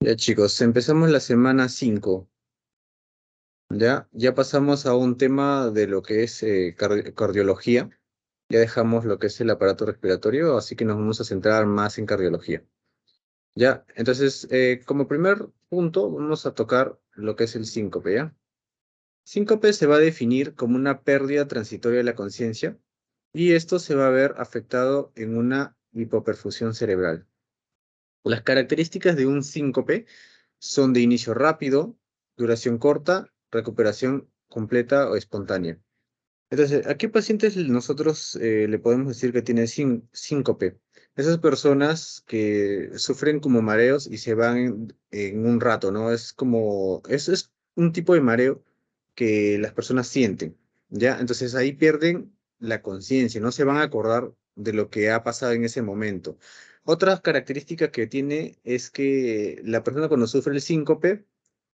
Ya chicos, empezamos la semana 5. Ya pasamos a un tema de lo que es cardiología. Ya dejamos lo que es el aparato respiratorio, así que nos vamos a centrar más en cardiología. Ya, entonces, como primer punto, vamos a tocar lo que es el síncope, ¿ya? Síncope se va a definir como una pérdida transitoria de la conciencia y esto se va a ver afectado en una hipoperfusión cerebral. Las características de un síncope son de inicio rápido, duración corta, recuperación completa o espontánea. Entonces, ¿a qué pacientes nosotros le podemos decir que tiene síncope? Esas personas que sufren como mareos y se van en un rato, ¿no? Eso es un tipo de mareo que las personas sienten, ¿ya? Entonces ahí pierden la conciencia, no se van a acordar de lo que ha pasado en ese momento. Otra característica que tiene es que la persona cuando sufre el síncope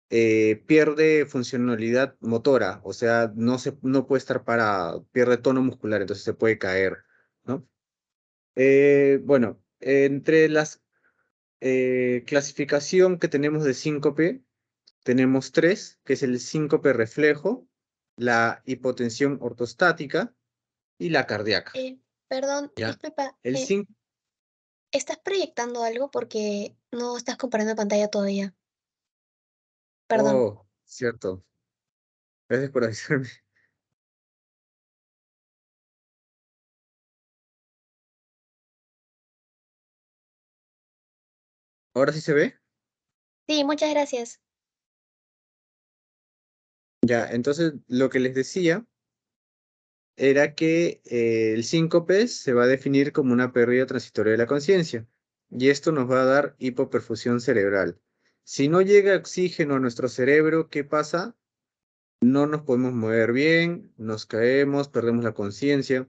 pierde funcionalidad motora, o sea, no puede estar parada, pierde tono muscular, entonces se puede caer, ¿no? Bueno, entre las clasificación que tenemos de síncope, tenemos tres, que es el síncope reflejo, la hipotensión ortostática y la cardíaca, Perdón, ¿ya? disculpa, El sín ¿estás proyectando algo porque no estás comparando pantalla todavía? Perdón. Oh, cierto. Gracias por avisarme. ¿Ahora sí se ve? Sí, muchas gracias. Ya, entonces lo que les decía era que el síncope se va a definir como una pérdida transitoria de la conciencia y esto nos va a dar hipoperfusión cerebral. Si no llega oxígeno a nuestro cerebro, ¿qué pasa? No nos podemos mover bien, nos caemos, perdemos la conciencia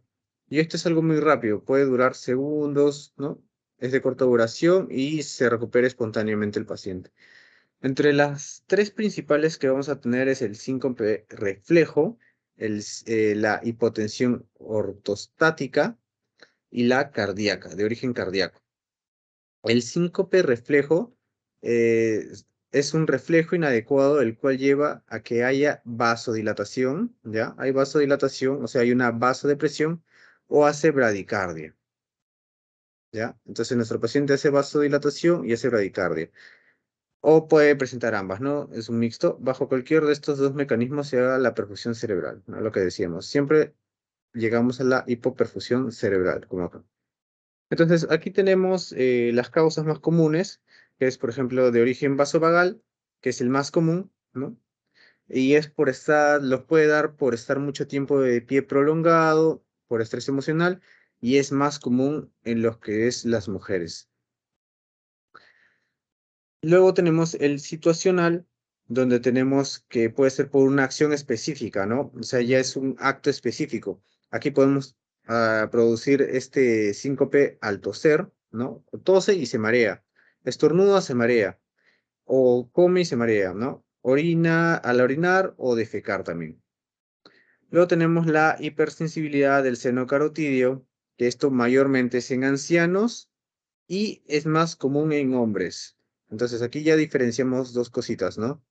y esto es algo muy rápido, puede durar segundos, ¿no? Es de corta duración y se recupera espontáneamente el paciente. Entre las tres principales que vamos a tener es el síncope reflejo, la hipotensión ortostática y la cardíaca, de origen cardíaco. El síncope reflejo eh, es un reflejo inadecuado el cual lleva a que haya vasodilatación, ¿ya? Hay vasodilatación, o sea, hay una vasodepresión o hace bradicardia, ¿ya? Entonces nuestro paciente hace vasodilatación y hace bradicardia. O puede presentar ambas, ¿no? Es un mixto. Bajo cualquier de estos dos mecanismos se haga la perfusión cerebral, ¿no? Lo que decíamos. Siempre llegamos a la hipoperfusión cerebral, como acá. Entonces, aquí tenemos las causas más comunes, que es, por ejemplo, de origen vasovagal, que es el más común, ¿no? Y es los puede dar por estar mucho tiempo de pie prolongado, por estrés emocional, y es más común en los que es las mujeres. Luego tenemos el situacional, donde tenemos que puede ser por una acción específica, ¿no? O sea, ya es un acto específico. Aquí podemos producir este síncope al toser, ¿no? Tose y se marea. Estornuda, se marea. O come y se marea, ¿no? Orina al orinar o defecar también. Luego tenemos la hipersensibilidad del seno carotidio, que esto mayormente es en ancianos y es más común en hombres. Entonces aquí ya diferenciamos dos cositas, ¿no?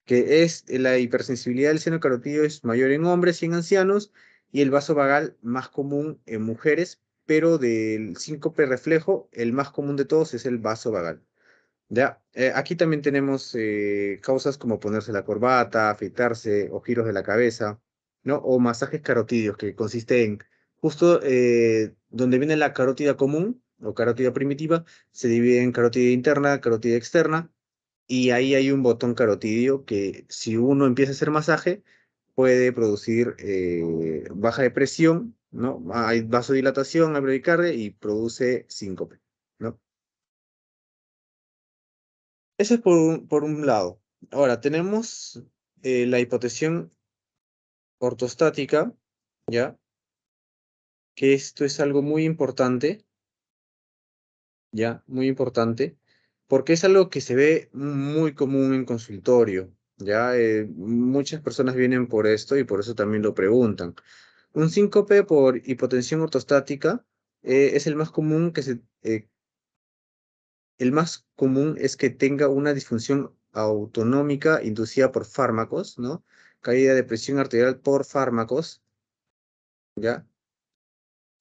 Que es la hipersensibilidad del seno carotidio es mayor en hombres y en ancianos y el vaso vagal más común en mujeres, pero del síncope reflejo, el más común de todos es el vaso vagal. Ya, aquí también tenemos causas como ponerse la corbata, afeitarse o giros de la cabeza, ¿no? O masajes carotídeos, que consiste en justo donde viene la carótida común o carótida primitiva, se divide en carótida interna, carótida externa, y ahí hay un botón carotídeo que si uno empieza a hacer masaje, puede producir baja de presión, ¿no? Hay vasodilatación, hay bradicardia y produce síncope, ¿no? Eso es por un lado. Ahora, tenemos la hipotensión ortostática, ¿ya? Que esto es algo muy importante, ¿ya? Muy importante, porque es algo que se ve muy común en consultorio, ¿ya? Muchas personas vienen por esto y por eso también lo preguntan. Un síncope por hipotensión ortostática es el más común el más común es que tenga una disfunción autonómica inducida por fármacos, ¿no? Caída de presión arterial por fármacos, ¿ya?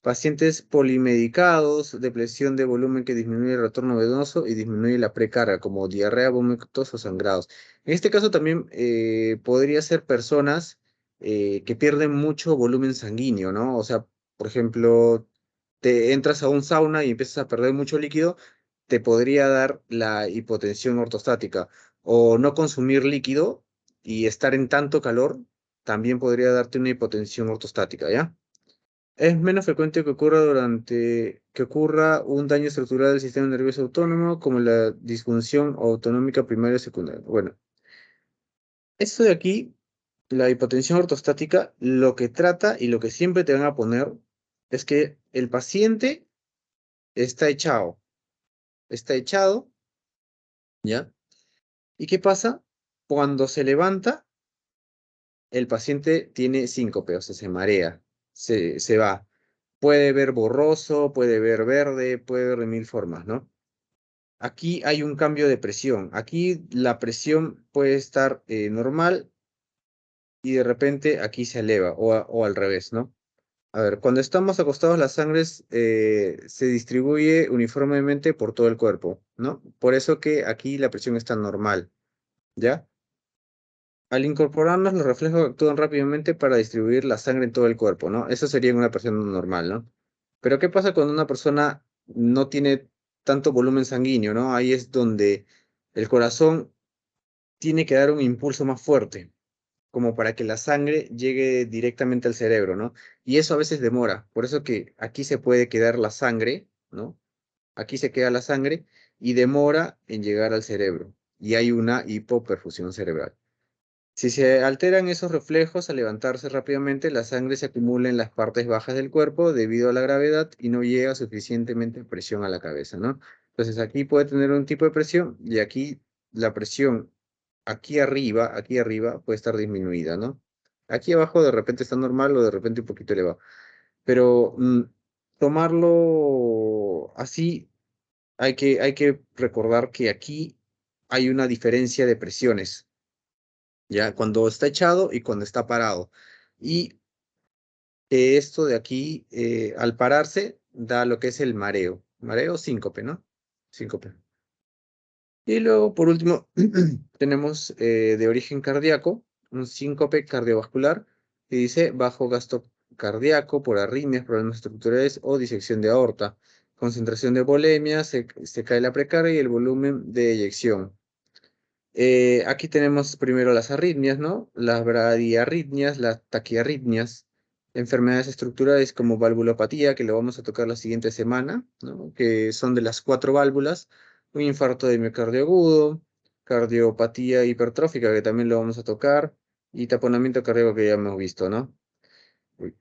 Pacientes polimedicados, depresión de volumen que disminuye el retorno venoso y disminuye la precarga, como diarrea, vómitos o sangrados. En este caso también podría ser personas que pierden mucho volumen sanguíneo, ¿no? O sea, por ejemplo, te entras a un sauna y empiezas a perder mucho líquido, te podría dar la hipotensión ortostática. O no consumir líquido y estar en tanto calor, también podría darte una hipotensión ortostática, ¿ya? Es menos frecuente que ocurra un daño estructural del sistema nervioso autónomo, como la disfunción autonómica primaria o secundaria. Bueno, esto de aquí, la hipotensión ortostática, lo que trata y lo que siempre te van a poner es que el paciente está está echado, ¿ya? ¿Y qué pasa? Cuando se levanta, el paciente tiene síncope, o sea, se marea, se va. Puede ver borroso, puede ver verde, puede ver de mil formas, ¿no? Aquí hay un cambio de presión. Aquí la presión puede estar normal y de repente aquí se eleva o al revés, ¿no? A ver, cuando estamos acostados, la sangre se distribuye uniformemente por todo el cuerpo, ¿no? Por eso que aquí la presión está normal, ¿ya? Al incorporarnos, los reflejos actúan rápidamente para distribuir la sangre en todo el cuerpo, ¿no? Eso sería en una persona normal, ¿no? Pero ¿qué pasa cuando una persona no tiene tanto volumen sanguíneo, ¿no? Ahí es donde el corazón tiene que dar un impulso más fuerte, como para que la sangre llegue directamente al cerebro, ¿no? Y eso a veces demora. Por eso que aquí se puede quedar la sangre, ¿no? Aquí se queda la sangre y demora en llegar al cerebro. Y hay una hipoperfusión cerebral. Si se alteran esos reflejos al levantarse rápidamente, la sangre se acumula en las partes bajas del cuerpo debido a la gravedad y no llega suficientemente presión a la cabeza, ¿no? Entonces aquí puede tener un tipo de presión y aquí la presión aquí arriba puede estar disminuida, ¿no? Aquí abajo de repente está normal o de repente un poquito elevado. Pero tomarlo así, hay que recordar que aquí hay una diferencia de presiones, ¿ya? Cuando está echado y cuando está parado. Y esto de aquí, al pararse, da lo que es el mareo. Mareo, síncope, ¿no? Síncope. Y luego, por último, tenemos de origen cardíaco, un síncope cardiovascular, que dice bajo gasto cardíaco por arritmias, problemas estructurales o disección de aorta. Concentración de volemia, se cae la precarga y el volumen de eyección. Aquí tenemos primero las arritmias, ¿no? Las bradiarritmias, las taquiarritmias, enfermedades estructurales como valvulopatía, que lo vamos a tocar la siguiente semana, ¿no? Que son de las cuatro válvulas, un infarto de miocardio agudo, cardiopatía hipertrófica, que también lo vamos a tocar, y taponamiento cardíaco que ya hemos visto, ¿no? Uy.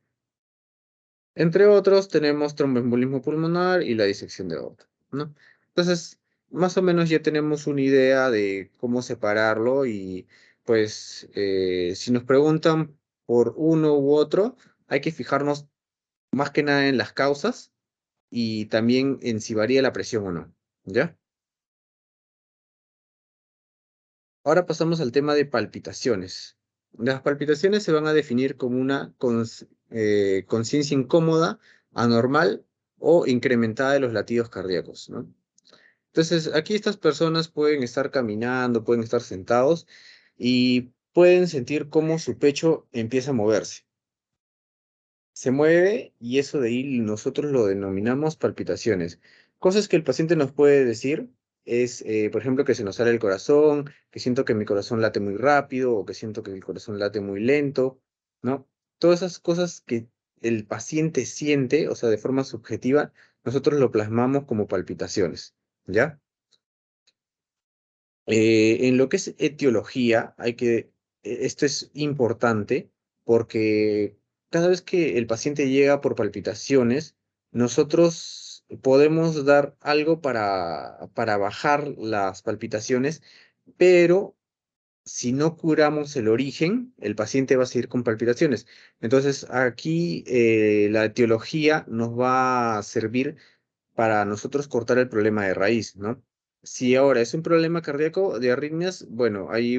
Entre otros, tenemos tromboembolismo pulmonar y la disección de aorta, ¿no? Entonces, más o menos ya tenemos una idea de cómo separarlo y pues si nos preguntan por uno u otro, hay que fijarnos más que nada en las causas y también en si varía la presión o no, ¿ya? Ahora pasamos al tema de palpitaciones. Las palpitaciones se van a definir como una conciencia incómoda, anormal o incrementada de los latidos cardíacos, ¿no? Entonces, aquí estas personas pueden estar caminando, pueden estar sentados y pueden sentir cómo su pecho empieza a moverse. Se mueve y eso de ahí nosotros lo denominamos palpitaciones. Cosas que el paciente nos puede decir es, por ejemplo, que se nos sale el corazón, que siento que mi corazón late muy rápido o que siento que el corazón late muy lento, ¿no? Todas esas cosas que el paciente siente, o sea, de forma subjetiva, nosotros lo plasmamos como palpitaciones, ¿ya? En lo que es etiología, esto es importante porque cada vez que el paciente llega por palpitaciones, nosotros podemos dar algo para bajar las palpitaciones, pero si no curamos el origen, el paciente va a seguir con palpitaciones. Entonces, aquí la etiología nos va a servir para nosotros cortar el problema de raíz, ¿no? Si ahora es un problema cardíaco de arritmias, bueno, hay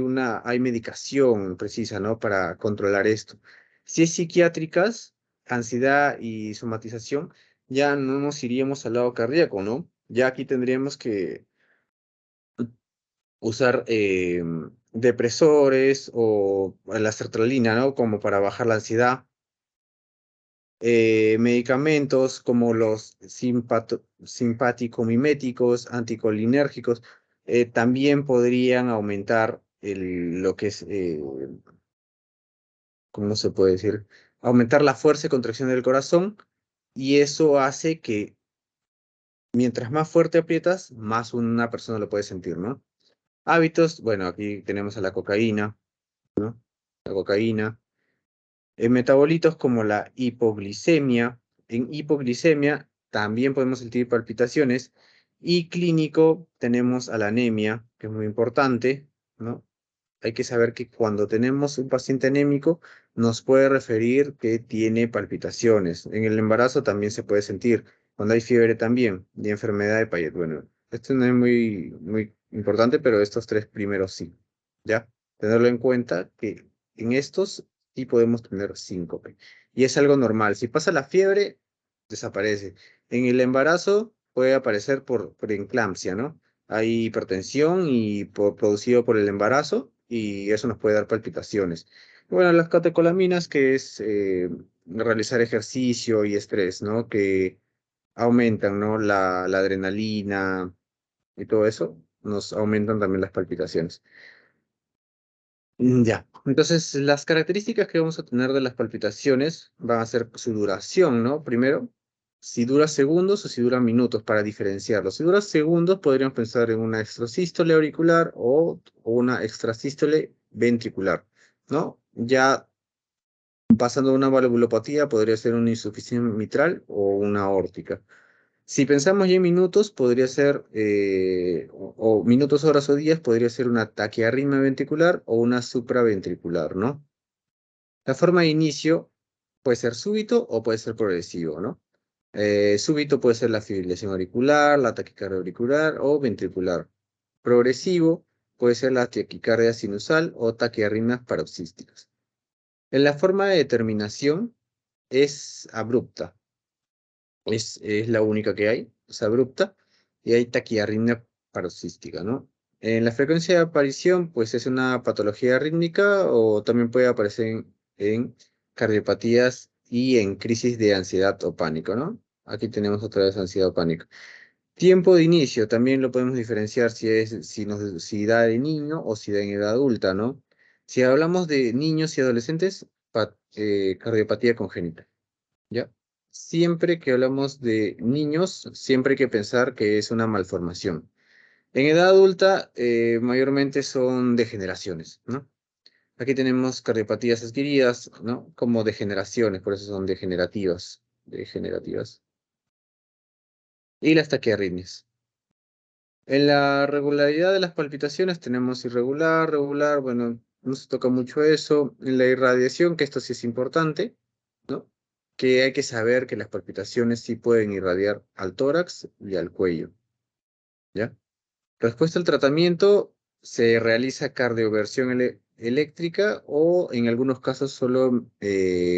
medicación precisa, ¿no? Para controlar esto. Si es psiquiátricas, ansiedad y somatización, ya no nos iríamos al lado cardíaco, ¿no? Ya aquí tendríamos que usar depresores o la sertralina, ¿no? Como para bajar la ansiedad. Medicamentos como los simpático-miméticos, anticolinérgicos, también podrían aumentar lo que es, ¿cómo se puede decir? Aumentar la fuerza y contracción del corazón, y eso hace que mientras más fuerte aprietas, más una persona lo puede sentir, ¿no? Hábitos, bueno, aquí tenemos a la cocaína, ¿no? La cocaína. Metabolitos como la hipoglicemia. En hipoglicemia también podemos sentir palpitaciones. Y clínico tenemos a la anemia, que es muy importante, ¿no? Hay que saber que cuando tenemos un paciente anémico, nos puede referir que tiene palpitaciones. En el embarazo también se puede sentir. Cuando hay fiebre también, y enfermedad de Payet. Bueno, esto no es muy importante, pero estos tres primeros sí. ¿Ya? Tenerlo en cuenta que en estos sí podemos tener síncope. Y es algo normal. Si pasa la fiebre, desaparece. En el embarazo puede aparecer por preeclampsia, ¿no? Hay hipertensión y producido por el embarazo y eso nos puede dar palpitaciones. Bueno, las catecolaminas, que es realizar ejercicio y estrés, ¿no? Que aumentan, ¿no? La adrenalina y todo eso, nos aumentan también las palpitaciones. Ya, entonces las características que vamos a tener de las palpitaciones van a ser su duración, ¿no? Primero, si dura segundos o si dura minutos para diferenciarlo. Si dura segundos, podríamos pensar en una extrasístole auricular o una extrasístole ventricular, ¿no? Ya pasando a una valvulopatía, podría ser una insuficiencia mitral o una aórtica. Si pensamos ya en minutos, podría ser, o minutos, horas o días, podría ser una taquiarritmia ventricular o una supraventricular, ¿no? La forma de inicio puede ser súbito o puede ser progresivo, ¿no? Súbito puede ser la fibrilación auricular, la taquicardia auricular o ventricular. Progresivo puede ser la taquicardia sinusal o taquiarritmias paroxísticas. En la forma de determinación es abrupta, es la única que hay, es abrupta, y hay taquiarritmia paroxística, ¿no? En la frecuencia de aparición, pues es una patología rítmica o también puede aparecer en cardiopatías y en crisis de ansiedad o pánico, ¿no? Aquí tenemos otra vez ansiedad o pánico. Tiempo de inicio, también lo podemos diferenciar si da de niño o si da en edad adulta, ¿no? Si hablamos de niños y adolescentes, cardiopatía congénita. ¿Ya? Siempre que hablamos de niños, siempre hay que pensar que es una malformación. En edad adulta, mayormente son degeneraciones, ¿no? Aquí tenemos cardiopatías adquiridas, ¿no? Como degeneraciones, por eso son degenerativas, degenerativas. Y las taquiarritmias. En la regularidad de las palpitaciones tenemos irregular, regular, bueno, no se toca mucho eso. En la irradiación, que esto sí es importante, ¿no? Que hay que saber que las palpitaciones sí pueden irradiar al tórax y al cuello, ¿ya? Respuesta al tratamiento, se realiza cardioversión eléctrica o en algunos casos solo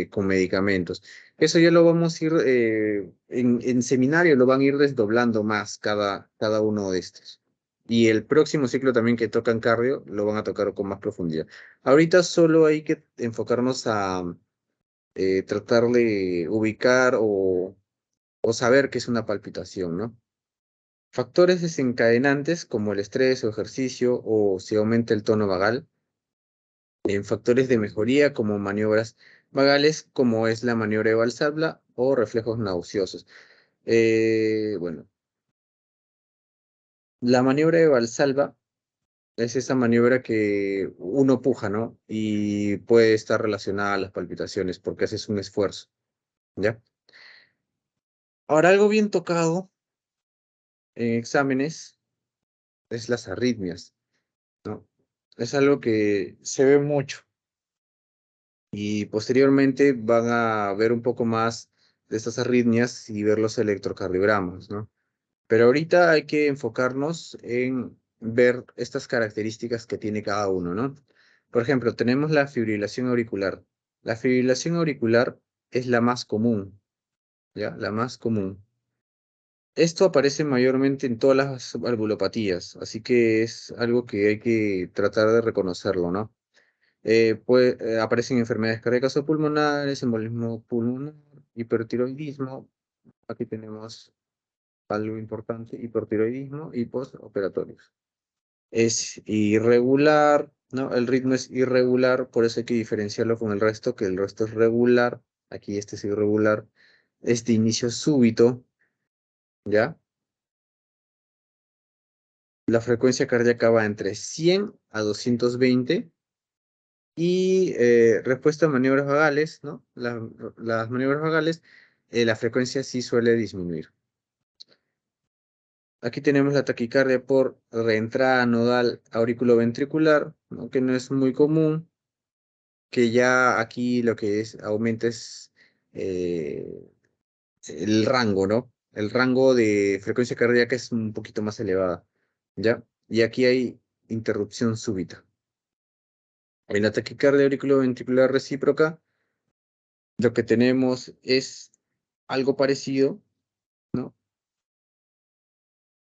con medicamentos. Eso ya lo vamos a ir, en seminario lo van a ir desdoblando más cada uno de estos. Y el próximo ciclo también que tocan cardio lo van a tocar con más profundidad. Ahorita solo hay que enfocarnos a tratar de ubicar o saber qué es una palpitación, ¿no? Factores desencadenantes como el estrés o ejercicio o si aumenta el tono vagal. En factores de mejoría como maniobras vagales como es la maniobra de Valsalva o reflejos nauseosos. Bueno, la maniobra de Valsalva es esa maniobra que uno puja, ¿no? Y puede estar relacionada a las palpitaciones porque haces un esfuerzo, ¿ya? Ahora, algo bien tocado en exámenes es las arritmias, ¿no? Es algo que se ve mucho y posteriormente van a ver un poco más de estas arritmias y ver los electrocardiogramas, ¿no? Pero ahorita hay que enfocarnos en ver estas características que tiene cada uno, ¿no? Por ejemplo, tenemos la fibrilación auricular. La fibrilación auricular es la más común, ¿ya? La más común. Esto aparece mayormente en todas las valvulopatías, así que es algo que hay que tratar de reconocerlo, ¿no? Aparecen enfermedades cardíacas o pulmonares, embolismo pulmonar, hipertiroidismo. Aquí tenemos algo importante, hipertiroidismo y postoperatorios. Es irregular, ¿no? El ritmo es irregular, por eso hay que diferenciarlo con el resto, que el resto es regular. Aquí este es irregular. Es de inicio súbito, ¿ya? La frecuencia cardíaca va entre 100 a 220 y respuesta a maniobras vagales, ¿no? Las maniobras vagales, la frecuencia sí suele disminuir. Aquí tenemos la taquicardia por reentrada nodal auriculoventricular, ¿no? Que no es muy común, que ya aquí lo que es aumenta es eh, el rango, ¿no? El rango de frecuencia cardíaca es un poquito más elevada, ¿ya? Y aquí hay interrupción súbita. En la taquicardia auriculoventricular recíproca, lo que tenemos es algo parecido, ¿no?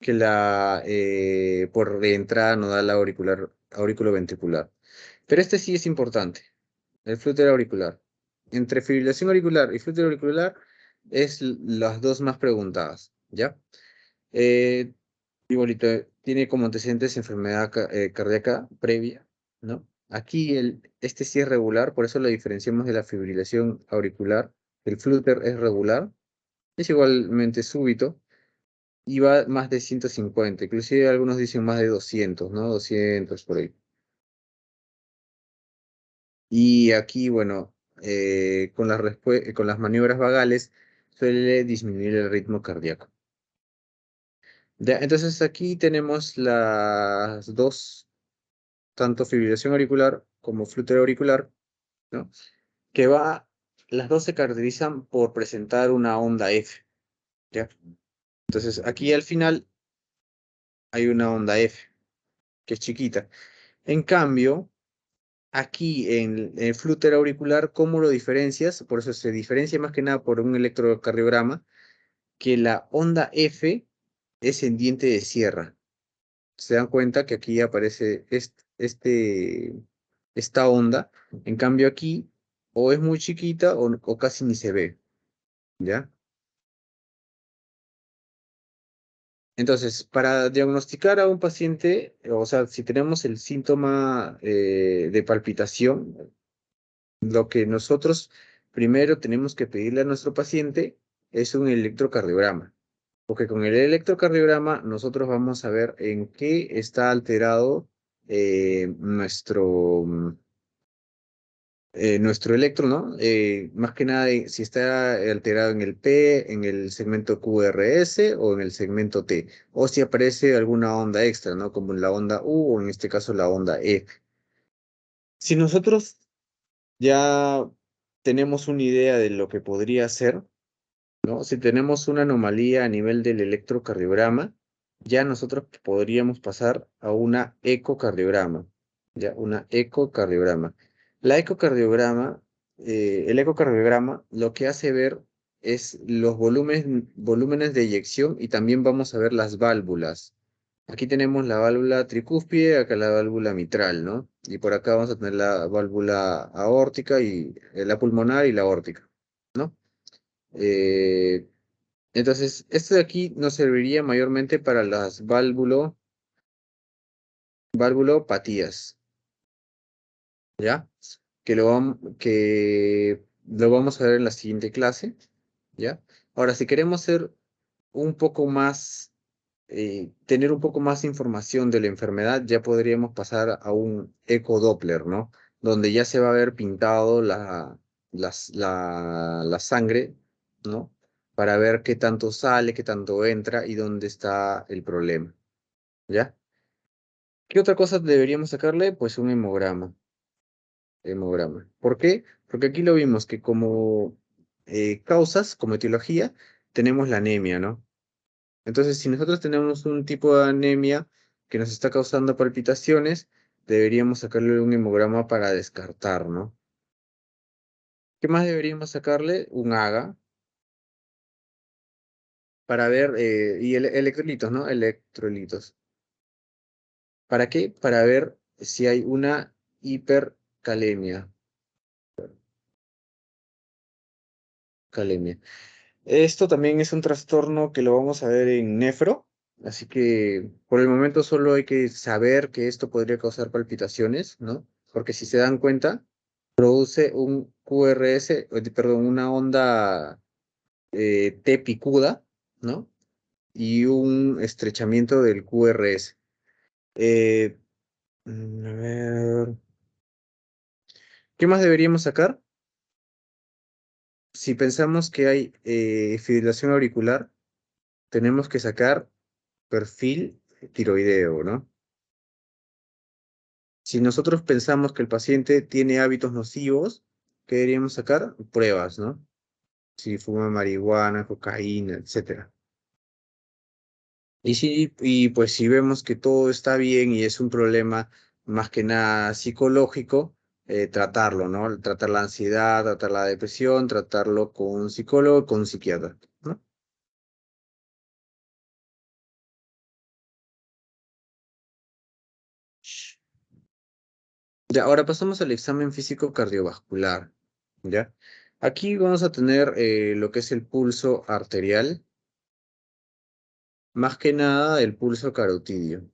Que la por reentrada nodal auriculoventricular. Pero este sí es importante, el flúter auricular. Entre fibrilación auricular y flúter auricular es las dos más preguntadas, ¿ya? Eh, Igualito, tiene como antecedentes enfermedad cardíaca previa, ¿no? Aquí este sí es regular, por eso lo diferenciamos de la fibrilación auricular. El flúter es regular, es igualmente súbito y va más de 150, inclusive algunos dicen más de 200, ¿no? 200 por ahí. Y aquí, bueno, con las maniobras vagales suele disminuir el ritmo cardíaco. Ya, entonces aquí tenemos las dos, tanto fibrilación auricular como flúter auricular, ¿no? Que las dos se caracterizan por presentar una onda F, ¿ya? Entonces aquí al final hay una onda F, que es chiquita. En cambio, aquí en el flúter auricular, ¿cómo lo diferencias? Por eso se diferencia más que nada por un electrocardiograma, que la onda F es en diente de sierra. Se dan cuenta que aquí aparece esta onda, en cambio aquí o es muy chiquita o casi ni se ve, ¿ya? Entonces, para diagnosticar a un paciente, o sea, si tenemos el síntoma de palpitación, lo que nosotros primero tenemos que pedirle a nuestro paciente es un electrocardiograma, porque con el electrocardiograma nosotros vamos a ver en qué está alterado nuestro electro, ¿no? Más que nada, si está alterado en el P, en el segmento QRS o en el segmento T, o si aparece alguna onda extra, ¿no? Como la onda U o en este caso la onda E. Si nosotros ya tenemos una idea de lo que podría ser, ¿no? Si tenemos una anomalía a nivel del electrocardiograma, ya nosotros podríamos pasar a una ecocardiograma, ya, una ecocardiograma. La ecocardiograma, el ecocardiograma lo que hace ver es los volúmenes de eyección y también vamos a ver las válvulas. Aquí tenemos la válvula tricúspide, acá la válvula mitral, ¿no? Y por acá vamos a tener la válvula aórtica y la pulmonar y la aórtica, ¿no? Eh, entonces, esto de aquí nos serviría mayormente para las valvulopatías, ¿ya? Que lo vamos a ver en la siguiente clase, ¿ya? Ahora, si queremos ser un poco más, tener un poco más información de la enfermedad, ya podríamos pasar a un ecodoppler, ¿no? Donde ya se va a ver pintado la sangre, ¿no? Para ver qué tanto sale, qué tanto entra y dónde está el problema, ¿ya? ¿Qué otra cosa deberíamos sacarle? Pues un hemograma. Hemograma. ¿Por qué? Porque aquí lo vimos que como causas, como etiología, tenemos la anemia, ¿no? Entonces, si nosotros tenemos un tipo de anemia que nos está causando palpitaciones, deberíamos sacarle un hemograma para descartar, ¿no? ¿Qué más deberíamos sacarle? Un AGA para ver, y electrolitos, ¿no? Electrolitos. ¿Para qué? Para ver si hay una hipercalemia. Calemia. Esto también es un trastorno que lo vamos a ver en nefro, así que por el momento solo hay que saber que esto podría causar palpitaciones, ¿no? Porque si se dan cuenta, produce un QRS, perdón, una onda T picuda, ¿no? Y un estrechamiento del QRS. Eh, a ver, ¿qué más deberíamos sacar? Si pensamos que hay fibrilación auricular, tenemos que sacar perfil tiroideo, ¿no? Si nosotros pensamos que el paciente tiene hábitos nocivos, ¿qué deberíamos sacar? Pruebas, ¿no? Si fuma marihuana, cocaína, etcétera. Y pues si vemos que todo está bien y es un problema más que nada psicológico, tratarlo, ¿no? Tratar la ansiedad, tratar la depresión, tratarlo con un psicólogo, con un psiquiatra, ¿no? Ya, ahora pasamos al examen físico cardiovascular, ¿ya? Aquí vamos a tener lo que es el pulso arterial, más que nada el pulso carotidio.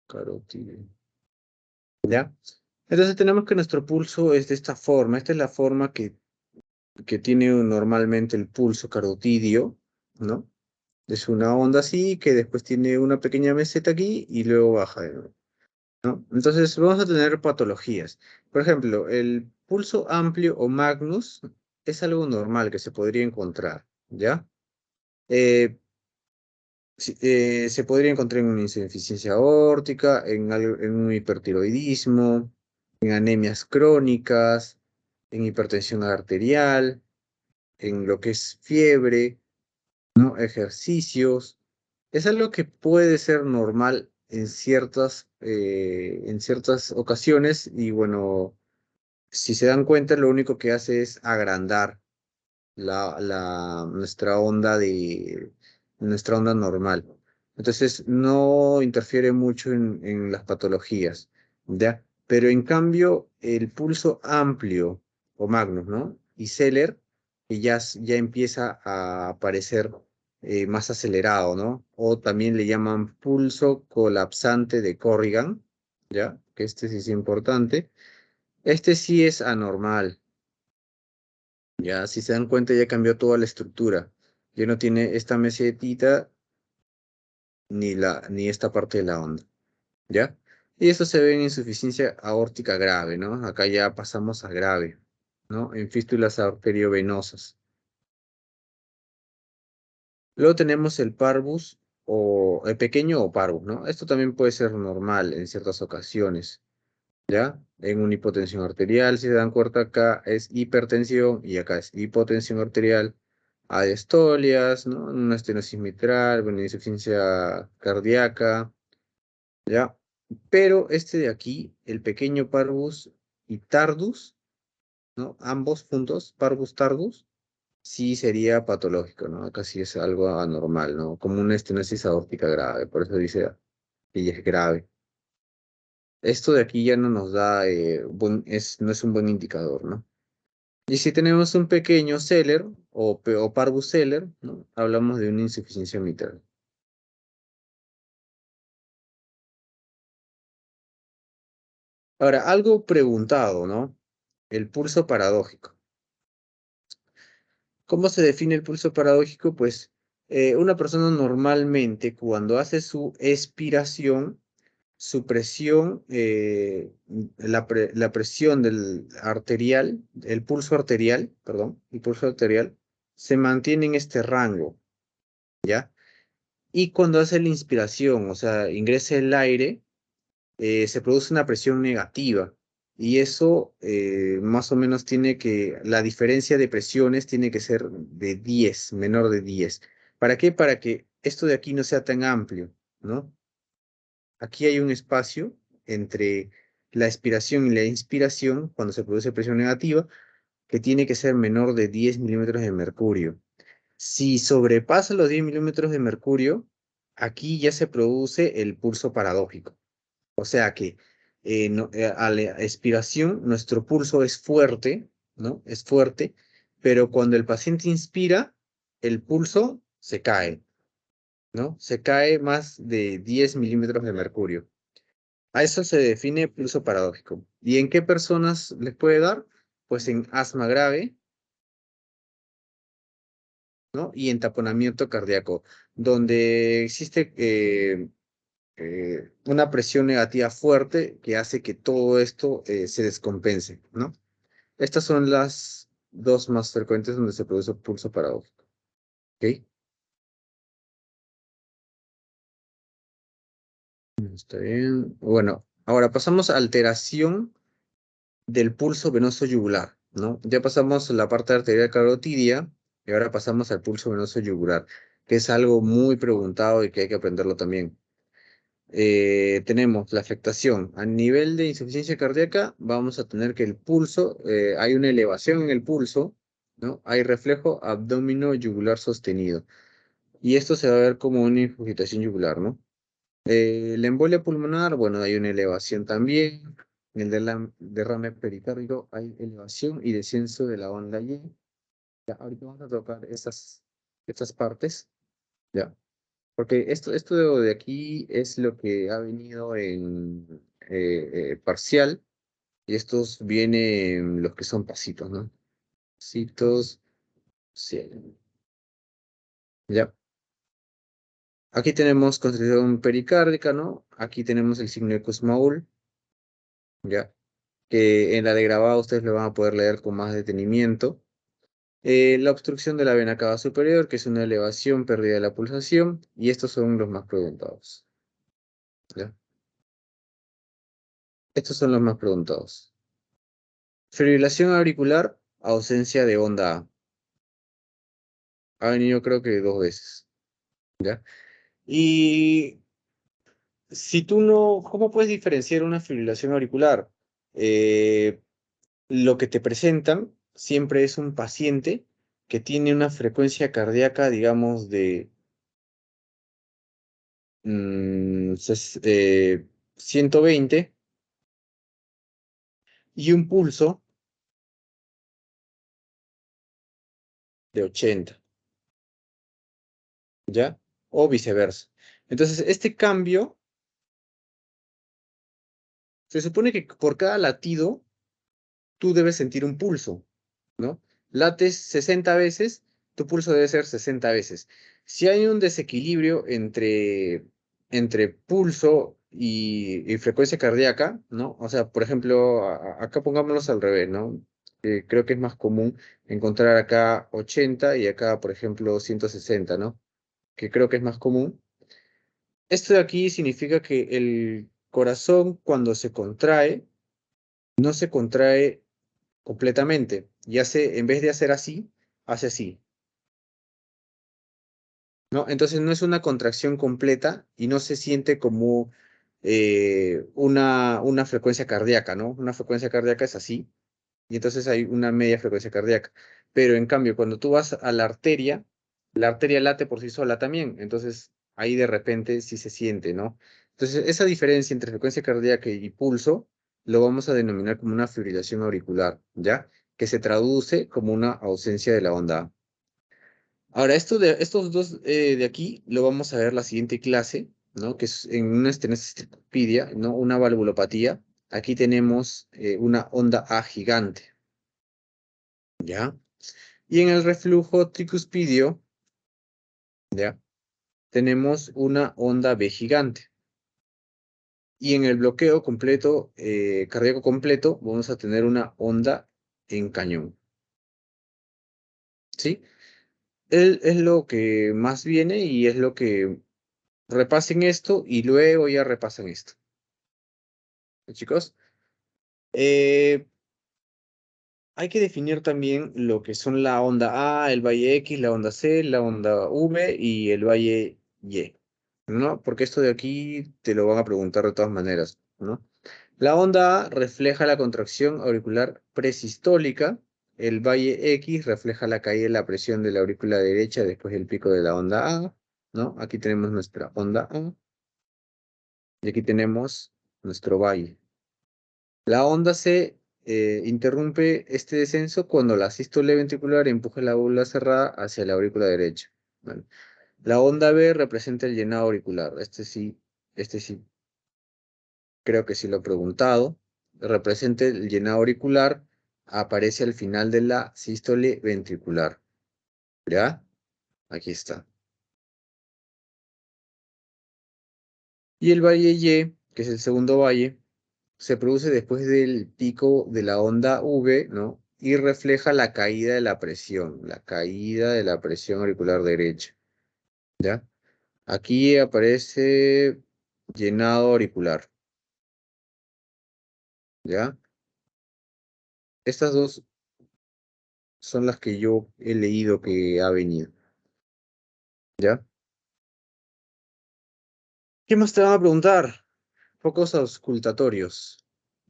Carotidio, ¿ya? Entonces tenemos que nuestro pulso es de esta forma. Esta es la forma que tiene normalmente el pulso carotidio, ¿no? Es una onda así que después tiene una pequeña meseta aquí y luego baja de nuevo, ¿no? Entonces vamos a tener patologías. Por ejemplo, el pulso amplio o magnus es algo normal que se podría encontrar, ¿ya? Eh, se podría encontrar en una insuficiencia aórtica, en un hipertiroidismo, en anemias crónicas, en hipertensión arterial, en lo que es fiebre, ¿no? Ejercicios. Es algo que puede ser normal en ciertas ocasiones y bueno, si se dan cuenta, lo único que hace es agrandar nuestra onda normal. Entonces no interfiere mucho en las patologías, ¿ya? Pero en cambio, el pulso amplio o Magnus, ¿no? Y Zeller, que ya empieza a aparecer más acelerado, ¿no? O también le llaman pulso colapsante de Corrigan, ¿ya? Que este sí es importante. Este sí es anormal. Ya, si se dan cuenta, ya cambió toda la estructura. Ya no tiene esta mesetita ni esta parte de la onda. ¿Ya? Y esto se ve en insuficiencia aórtica grave, ¿no? Acá ya pasamos a grave, ¿no? En fístulas arteriovenosas. Luego tenemos el parvus o el pequeño o parvus, ¿no? Esto también puede ser normal en ciertas ocasiones. ¿Ya? En una hipotensión arterial, si se dan cuenta, acá es hipertensión y acá es hipotensión arterial. Hay estolias, ¿no? Una estenosis mitral, una insuficiencia cardíaca, ¿ya? Pero este de aquí, el pequeño parvus y tardus, ¿no? Ambos juntos, parvus tardus, sí sería patológico, ¿no? Acá sí es algo anormal, ¿no? Como una estenosis aórtica grave, por eso dice que ya es grave. Esto de aquí ya no nos da, no es un buen indicador, ¿no? Y si tenemos un pequeño Seller o Parvus Seller, ¿no? Hablamos de una insuficiencia mitral. Ahora, algo preguntado, ¿no? El pulso paradójico. ¿Cómo se define el pulso paradójico? Pues una persona normalmente cuando hace su expiración, su presión, la presión del arterial, el pulso arterial, perdón, el pulso arterial, se mantiene en este rango, ¿ya? Y cuando hace la inspiración, o sea, ingresa el aire, se produce una presión negativa y eso más o menos la diferencia de presiones tiene que ser de 10, menor de 10. ¿Para qué? Para que esto de aquí no sea tan amplio, ¿no? Aquí hay un espacio entre la expiración y la inspiración, cuando se produce presión negativa, que tiene que ser menor de 10 milímetros de mercurio. Si sobrepasa los 10 milímetros de mercurio, aquí ya se produce el pulso paradójico. O sea que a la expiración nuestro pulso es fuerte, ¿no? Es fuerte, pero cuando el paciente inspira, el pulso se cae, ¿no? Se cae más de 10 milímetros de mercurio. A eso se define pulso paradójico. ¿Y en qué personas les puede dar? Pues en asma grave, ¿no? Y en taponamiento cardíaco, donde existe una presión negativa fuerte que hace que todo esto se descompense, ¿no? Estas son las dos más frecuentes donde se produce pulso paradójico, ¿ok? Está bien. Bueno, ahora pasamos a alteración del pulso venoso yugular, ¿no? Ya pasamos la parte arterial carotidia y ahora pasamos al pulso venoso yugular, que es algo muy preguntado y que hay que aprenderlo también. Tenemos la afectación a nivel de insuficiencia cardíaca, vamos a tener que el pulso, hay una elevación en el pulso, ¿no? Hay reflejo abdomino yugular sostenido. Y esto se va a ver como una ingurgitación yugular, ¿no? La embolia pulmonar, bueno, hay una elevación también. En el derrame pericárdico hay elevación y descenso de la onda Y. Ya, ahorita vamos a tocar estas partes, ¿ya? Porque esto de aquí es lo que ha venido en parcial, y estos vienen los que son pasitos, ¿no? Pasitos, sí. Ya. Aquí tenemos constricción pericárdica, ¿no? Aquí tenemos el signo de Kussmaul, ¿ya? Que en la de grabado ustedes lo van a poder leer con más detenimiento. La obstrucción de la vena cava superior, que es una elevación, pérdida de la pulsación, y estos son los más preguntados, ¿ya? Estos son los más preguntados. Fibrilación auricular, ausencia de onda A. Ha venido creo que 2 veces, ¿ya? Y si tú no, ¿cómo puedes diferenciar una fibrilación auricular? Eh, lo que te presentan siempre es un paciente que tiene una frecuencia cardíaca, digamos, de 120 y un pulso de 80, ¿ya? O viceversa. Entonces, este cambio, se supone que por cada latido, tú debes sentir un pulso, ¿no? Lates 60 veces, tu pulso debe ser 60 veces. Si hay un desequilibrio entre pulso y frecuencia cardíaca, ¿no? O sea, por ejemplo, acá pongámoslos al revés, ¿no? Creo que es más común encontrar acá 80 y acá, por ejemplo, 160, ¿no? Que creo que es más común. Esto de aquí significa que el corazón, cuando se contrae, no se contrae completamente. Y en vez de hacer así, hace así, ¿no? Entonces no es una contracción completa y no se siente como una frecuencia cardíaca, ¿no? Una frecuencia cardíaca es así, y entonces hay una media frecuencia cardíaca. Pero en cambio, cuando tú vas a la arteria late por sí sola también, entonces ahí de repente sí se siente, ¿no? Entonces esa diferencia entre frecuencia cardíaca y pulso lo vamos a denominar como una fibrilación auricular, ¿ya? Que se traduce como una ausencia de la onda A. Ahora, estos dos de aquí lo vamos a ver la siguiente clase, ¿no? Que es en una estenosis tricuspidia, ¿no? Una valvulopatía. Aquí tenemos una onda A gigante, ¿ya? Y en el reflujo tricuspidio, ¿ya? Tenemos una onda B gigante. Y en el bloqueo completo, cardíaco completo, vamos a tener una onda en cañón, ¿sí? Es lo que más viene y es lo que repasen esto y luego ya repasan esto. Chicos. Eh, Hay que definir también lo que son la onda A, el valle X, la onda C, la onda V y el valle Y, ¿no? Porque esto de aquí te lo van a preguntar de todas maneras, ¿no? La onda A refleja la contracción auricular presistólica, el valle X refleja la caída de la presión de la aurícula derecha después del pico de la onda A, ¿no? Aquí tenemos nuestra onda A y aquí tenemos nuestro valle. La onda C interrumpe este descenso cuando la sístole ventricular empuja la válvula cerrada hacia la aurícula derecha. ¿Vale? La onda B representa el llenado auricular. Este sí, creo que sí lo he preguntado. Representa el llenado auricular, aparece al final de la sístole ventricular. ¿Ya? Aquí está. Y el valle Y, que es el segundo valle, se produce después del pico de la onda V, ¿no? Y refleja la caída de la presión auricular derecha, ¿ya? Aquí aparece llenado auricular, ¿ya? Estas dos son las que yo he leído que ha venido, ¿ya? ¿Qué más te van a preguntar? Focos auscultatorios.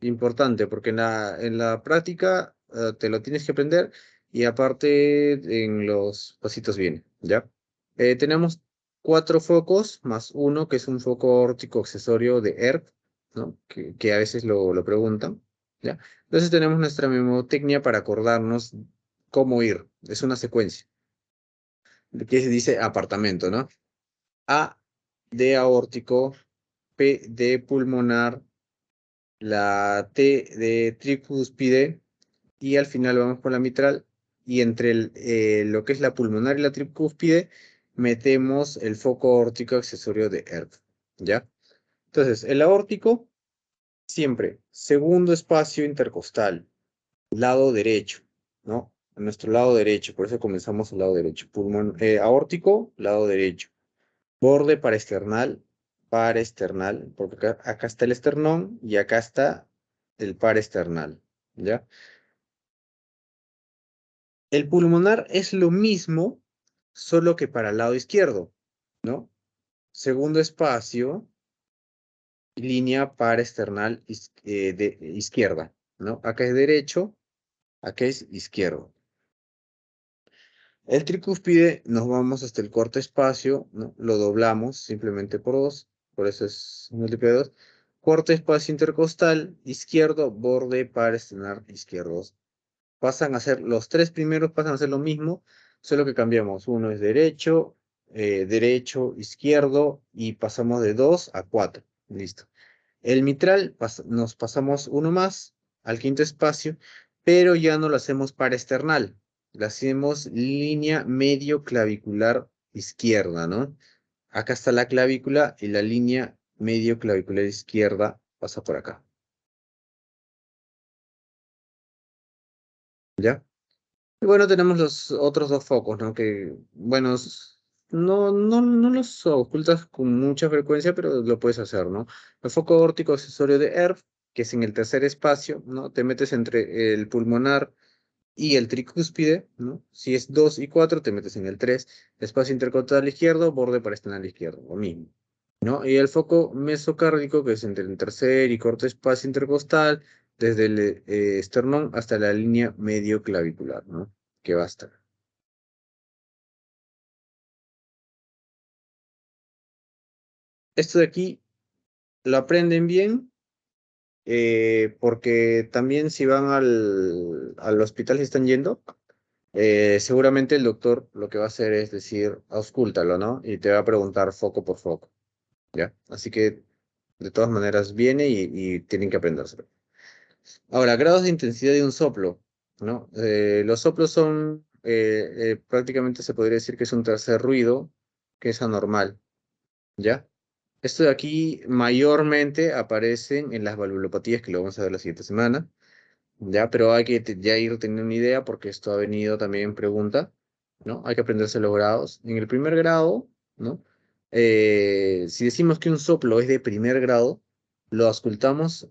Importante, porque en la práctica te lo tienes que aprender y aparte en los pasitos viene, ¿ya? Tenemos 4 focos más uno que es un foco óptico accesorio de ERP, ¿no? Que a veces lo preguntan, ¿ya? Entonces tenemos nuestra memotecnia para acordarnos cómo ir. Es una secuencia, que se dice apartamento, ¿no? A de aórtico, P de pulmonar, la T de tricúspide y al final vamos con la mitral y entre lo que es la pulmonar y la tricúspide metemos el foco aórtico accesorio de ERF, ¿ya? Entonces, el aórtico siempre, segundo espacio intercostal, lado derecho, ¿no? A nuestro lado derecho, por eso comenzamos al lado derecho. Aórtico, lado derecho. Borde paraesternal, porque acá está el esternón y acá está el paraesternal, ¿ya? El pulmonar es lo mismo, solo que para el lado izquierdo, ¿no? Segundo espacio, línea paraesternal de izquierda, ¿no? Acá es derecho, acá es izquierdo. El tricúspide nos vamos hasta el corto espacio, ¿no? Lo doblamos simplemente por 2, por eso es múltiplo de 2. Corto espacio intercostal, izquierdo, borde paraesternal izquierdo. Pasan a ser, los 3 primeros pasan a ser lo mismo, solo que cambiamos. Uno es derecho, derecho, izquierdo, y pasamos de 2 a 4. Listo. El mitral nos pasamos uno más al quinto espacio, pero ya no lo hacemos para external, lo hacemos línea medio clavicular izquierda, ¿no? Acá está la clavícula y la línea medio clavicular izquierda pasa por acá, ¿ya? Y bueno, tenemos los otros 2 focos, ¿no? Que, bueno, no los ocultas con mucha frecuencia, pero lo puedes hacer, ¿no? El foco órtico accesorio de ERF, que es en el tercer espacio, ¿no? Te metes entre el pulmonar y el tricúspide, ¿no? Si es 2 y 4, te metes en el 3, espacio intercostal izquierdo, borde paraesternal izquierdo, lo mismo, ¿no? Y el foco mesocárdico, que es entre el tercer y cuarto espacio intercostal, desde el esternón hasta la línea medio clavicular, ¿no? Que va a estar. Esto de aquí lo aprenden bien, porque también si van al hospital si están yendo, seguramente el doctor lo que va a hacer es decir, auscúltalo, ¿no? Y te va a preguntar foco por foco, ¿ya? Así que de todas maneras viene y tienen que aprendérselo. Ahora, grados de intensidad de un soplo, ¿no? Los soplos son, prácticamente se podría decir que es un tercer ruido, que es anormal, ¿ya? Esto de aquí mayormente aparecen en las valvulopatías, que lo vamos a ver la siguiente semana, ¿ya? Pero hay que ya ir teniendo una idea porque esto ha venido también en pregunta, ¿no? Hay que aprenderse los grados. En el primer grado, ¿no? Si decimos que un soplo es de primer grado, lo auscultamos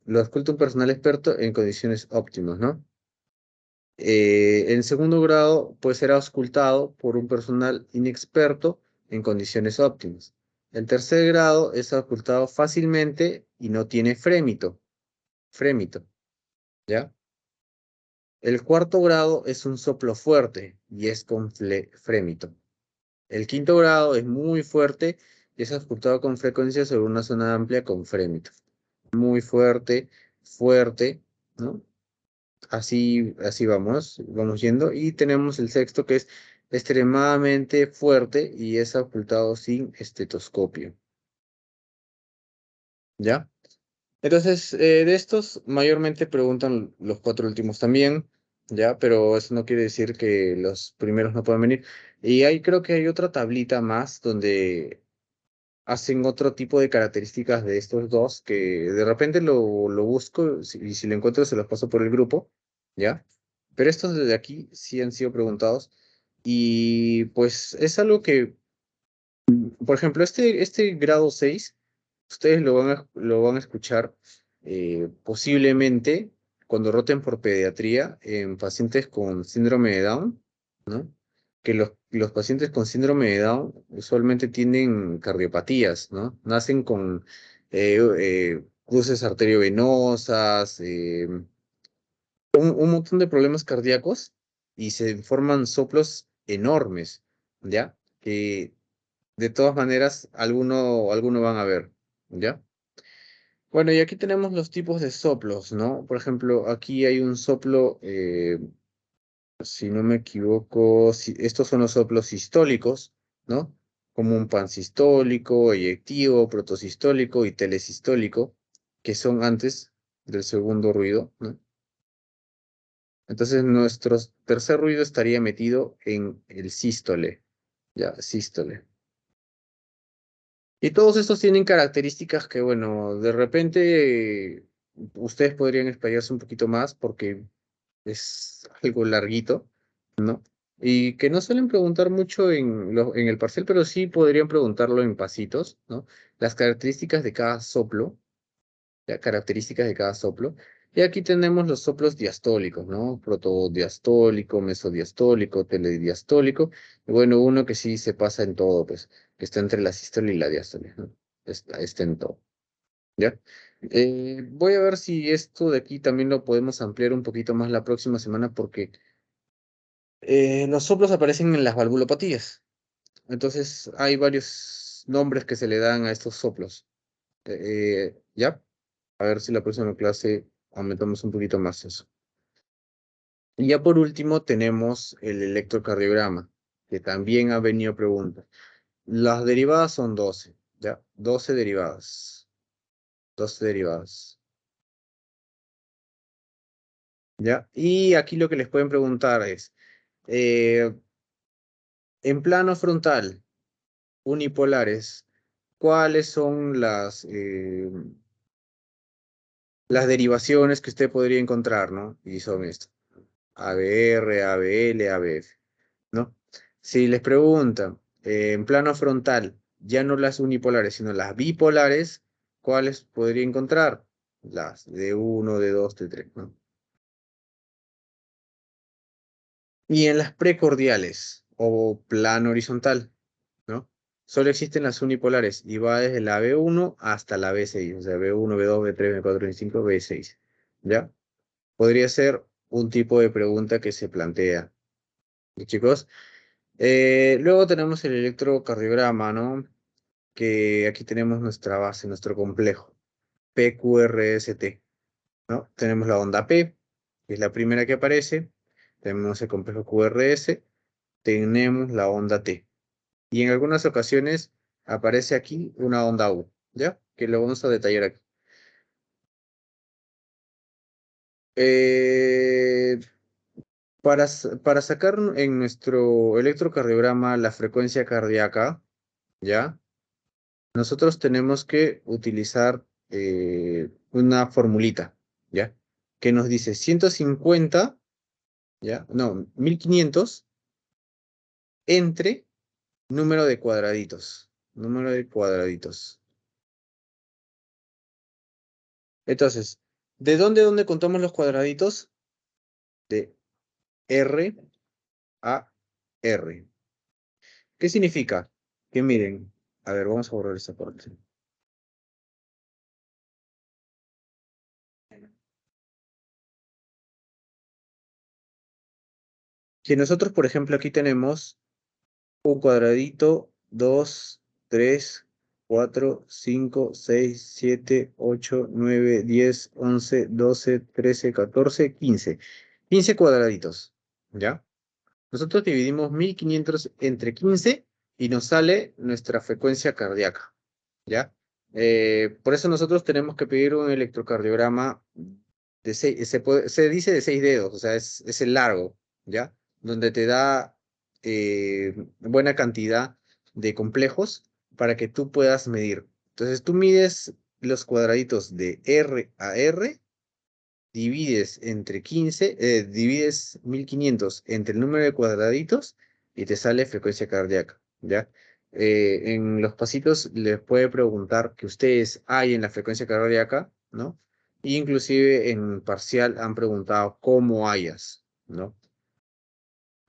lo ausculta un personal experto en condiciones óptimas, ¿no? En segundo grado puede ser auscultado por un personal inexperto en condiciones óptimas. El tercer grado es auscultado fácilmente y no tiene frémito, ¿ya? El cuarto grado es un soplo fuerte y es con frémito. El quinto grado es muy fuerte y es auscultado con frecuencia sobre una zona amplia con frémito. Muy fuerte, fuerte, ¿no? Así vamos yendo. Y tenemos el sexto que es extremadamente fuerte y es ocultado sin estetoscopio. ¿Ya? Entonces, de estos mayormente preguntan los cuatro últimos también, ¿ya? Pero eso no quiere decir que los primeros no puedan venir. Y ahí creo que hay otra tablita más donde hacen otro tipo de características de estos dos que de repente lo busco y si lo encuentro se los paso por el grupo, ¿ya? Pero estos de aquí sí han sido preguntados y pues es algo que, por ejemplo, este grado 6 ustedes lo van a escuchar posiblemente cuando roten por pediatría en pacientes con síndrome de Down, ¿no? Que los pacientes con síndrome de Down usualmente tienen cardiopatías, ¿no? Nacen con cruces arteriovenosas, un montón de problemas cardíacos y se forman soplos enormes, ¿ya? Que de todas maneras alguno van a ver, ¿ya? Bueno, y aquí tenemos los tipos de soplos, ¿no? Por ejemplo, aquí hay un soplo, si no me equivoco, estos son los soplos sistólicos, ¿no? Como un pansistólico, eyectivo, protosistólico y telesistólico, que son antes del segundo ruido, ¿no? Entonces nuestro tercer ruido estaría metido en el sístole, ya, sístole. Y todos estos tienen características que, bueno, de repente ustedes podrían explayarse un poquito más porque es algo larguito, ¿no? Y que no suelen preguntar mucho en el parcial, pero sí podrían preguntarlo en pasitos, ¿no? Las características de cada soplo, ya, características de cada soplo. Y aquí tenemos los soplos diastólicos, ¿no? Protodiastólico, mesodiastólico, telediastólico. Y bueno, uno que sí se pasa en todo, pues, que está entre la sístole y la diástole, ¿no? Está en todo, ¿ya? Voy a ver si esto de aquí también lo podemos ampliar un poquito más la próxima semana porque los soplos aparecen en las valvulopatías. Entonces hay varios nombres que se le dan a estos soplos. ¿Ya? A ver si la próxima clase aumentamos un poquito más eso. Y ya por último tenemos el electrocardiograma, que también ha venido preguntas. Las derivadas son 12, ¿ya? 12 derivadas. 12 derivadas, ¿ya? Y aquí lo que les pueden preguntar es, eh, en plano frontal, unipolares, ¿cuáles son las derivaciones que usted podría encontrar, ¿no? Y son estas. ABR, ABL, ABF, ¿no? Si les preguntan, en plano frontal, ya no las unipolares, sino las bipolares, ¿cuáles podría encontrar? Las de 1, de 2, de 3, ¿no? Y en las precordiales, o plano horizontal, ¿no? Solo existen las unipolares y va desde la B1 hasta la B6, o sea, B1, B2, B3, B4, B5, B6, ¿ya? Podría ser un tipo de pregunta que se plantea. ¿Y chicos? Luego tenemos el electrocardiograma, ¿no? Que aquí tenemos nuestra base, nuestro complejo, PQRST, ¿no? Tenemos la onda P, que es la primera que aparece, tenemos el complejo QRS, tenemos la onda T. Y en algunas ocasiones aparece aquí una onda U, ¿ya? Que lo vamos a detallar aquí. Eh, para sacar en nuestro electrocardiograma la frecuencia cardíaca, ¿ya? Nosotros tenemos que utilizar una formulita, ¿ya? Que nos dice 150, ¿ya? No, 1500 entre número de cuadraditos. Número de cuadraditos. Entonces, ¿De dónde contamos los cuadraditos? De R a R. ¿Qué significa? Que miren, a ver, vamos a borrar esta parte. Si nosotros, por ejemplo, aquí tenemos un cuadradito, 2, 3, 4, 5, 6, 7, 8, 9, 10, 11, 12, 13, 14, 15. 15 cuadraditos, ¿ya? Nosotros dividimos 1500 entre 15 y nos sale nuestra frecuencia cardíaca, ¿ya? Por eso nosotros tenemos que pedir un electrocardiograma de se dice de 6 dedos, o sea, es el largo, ¿ya? Donde te da buena cantidad de complejos para que tú puedas medir. Entonces tú mides los cuadraditos de R a R, divides entre 15, divides 1500 entre el número de cuadraditos y te sale frecuencia cardíaca, ¿ya? En los pasitos les puede preguntar que ustedes hay en la frecuencia cardíaca, ¿no? Y inclusive en parcial han preguntado cómo hayas, ¿no?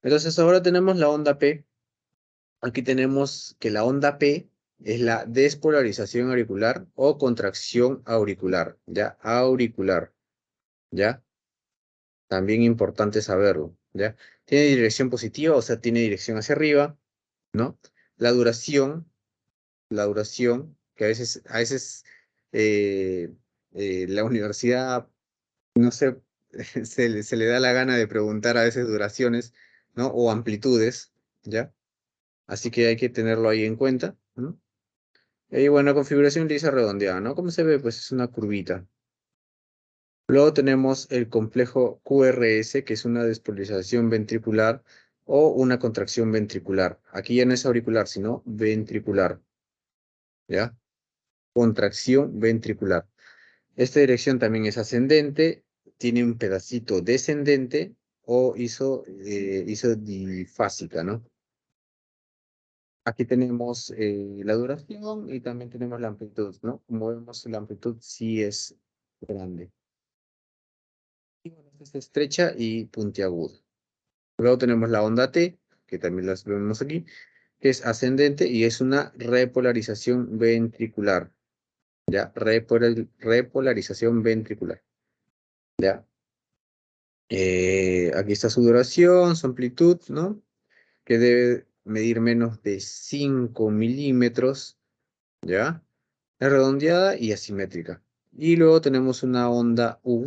Entonces ahora tenemos la onda P. Aquí tenemos que la onda P es la despolarización auricular o contracción auricular, ¿ya? Auricular, ¿ya? También importante saberlo, ¿ya? Tiene dirección positiva, o sea, tiene dirección hacia arriba, ¿no? La duración, la duración, que a veces eh, la universidad, no sé, se le da la gana de preguntar a veces duraciones, ¿no? O amplitudes, ¿ya? Así que hay que tenerlo ahí en cuenta, ¿no? Y bueno, configuración lisa redondeada, ¿no? ¿Cómo se ve? Pues es una curvita. Luego tenemos el complejo QRS, que es una despolarización ventricular o una contracción ventricular. Aquí ya no es auricular, sino ventricular, ¿ya? Contracción ventricular. Esta dirección también es ascendente, tiene un pedacito descendente o isodifásica, ¿no? Aquí tenemos la duración y también tenemos la amplitud, ¿no? Como vemos, la amplitud sí es grande. Y bueno, esta es estrecha y puntiaguda. Luego tenemos la onda T, que también las vemos aquí, que es ascendente y es una repolarización ventricular. ¿Ya? Repolarización ventricular. ¿Ya? Aquí está su duración, su amplitud, ¿no? Que debe medir menos de 5 milímetros, ¿ya? Es redondeada y asimétrica. Y luego tenemos una onda U,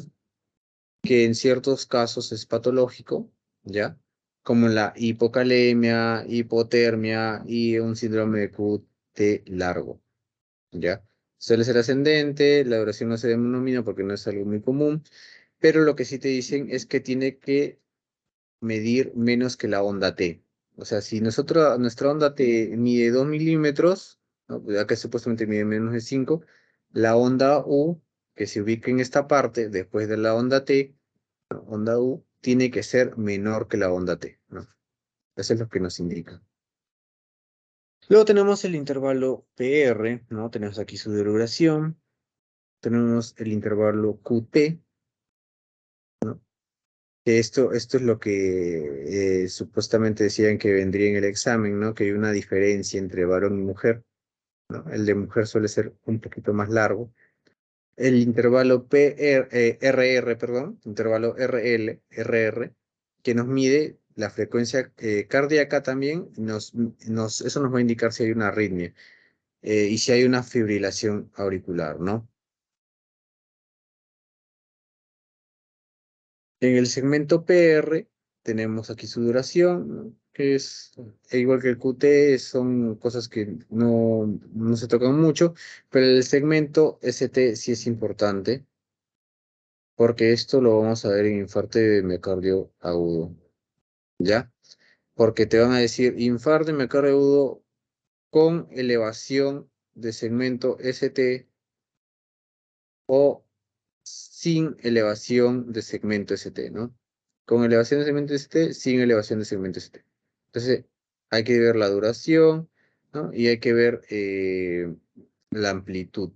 que en ciertos casos es patológico, ¿ya? Como la hipocalemia, hipotermia y un síndrome de QT largo, ¿ya? Suele ser ascendente, la duración no se denomina porque no es algo muy común, pero lo que sí te dicen es que tiene que medir menos que la onda T. O sea, si nuestra onda T mide 2 milímetros, ¿no? Pues acá supuestamente mide menos de 5, la onda U, que se ubica en esta parte, después de la onda T, onda U tiene que ser menor que la onda T, ¿no? Eso es lo que nos indica. Luego tenemos el intervalo PR, ¿no? Tenemos aquí su duración. Tenemos el intervalo QT, ¿no? Que esto es lo que supuestamente decían que vendría en el examen, ¿no? Que hay una diferencia entre varón y mujer, ¿no? El de mujer suele ser un poquito más largo. El intervalo RR, perdón, intervalo RR, que nos mide la frecuencia cardíaca también, eso nos va a indicar si hay una arritmia y si hay una fibrilación auricular, ¿no? En el segmento PR tenemos aquí su duración, ¿no? Que es igual que el QT, son cosas que no se tocan mucho, pero el segmento ST sí es importante porque esto lo vamos a ver en infarto de miocardio agudo, ¿ya? Porque te van a decir infarto de miocardio agudo con elevación de segmento ST o sin elevación de segmento ST, ¿no? Con elevación de segmento ST, sin elevación de segmento ST. Entonces, hay que ver la duración, ¿no? Y hay que ver la amplitud.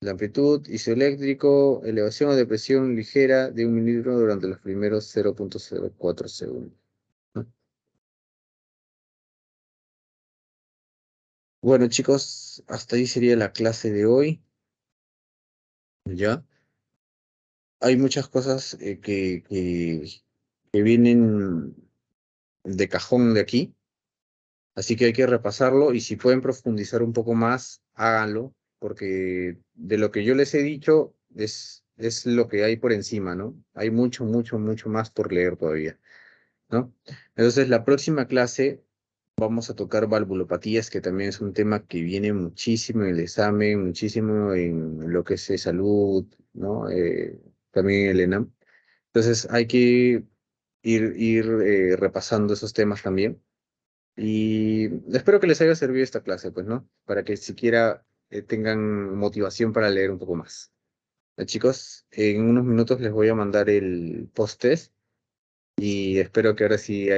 La amplitud, isoeléctrico, elevación o depresión ligera de 1 milímetro durante los primeros 0,04 segundos. ¿No? Bueno, chicos, hasta ahí sería la clase de hoy. ¿Ya? Hay muchas cosas que vienen de cajón de aquí, así que hay que repasarlo y si pueden profundizar un poco más, háganlo, porque de lo que yo les he dicho es lo que hay por encima, ¿no? Hay mucho, mucho, mucho más por leer todavía, ¿no? Entonces, la próxima clase vamos a tocar valvulopatías, que también es un tema que viene muchísimo en el examen, muchísimo en lo que es salud, ¿no? También en el ENAM. Entonces hay que ir repasando esos temas también. Y espero que les haya servido esta clase, pues, ¿no? Para que siquiera tengan motivación para leer un poco más. Chicos, en unos minutos les voy a mandar el post-test y espero que ahora sí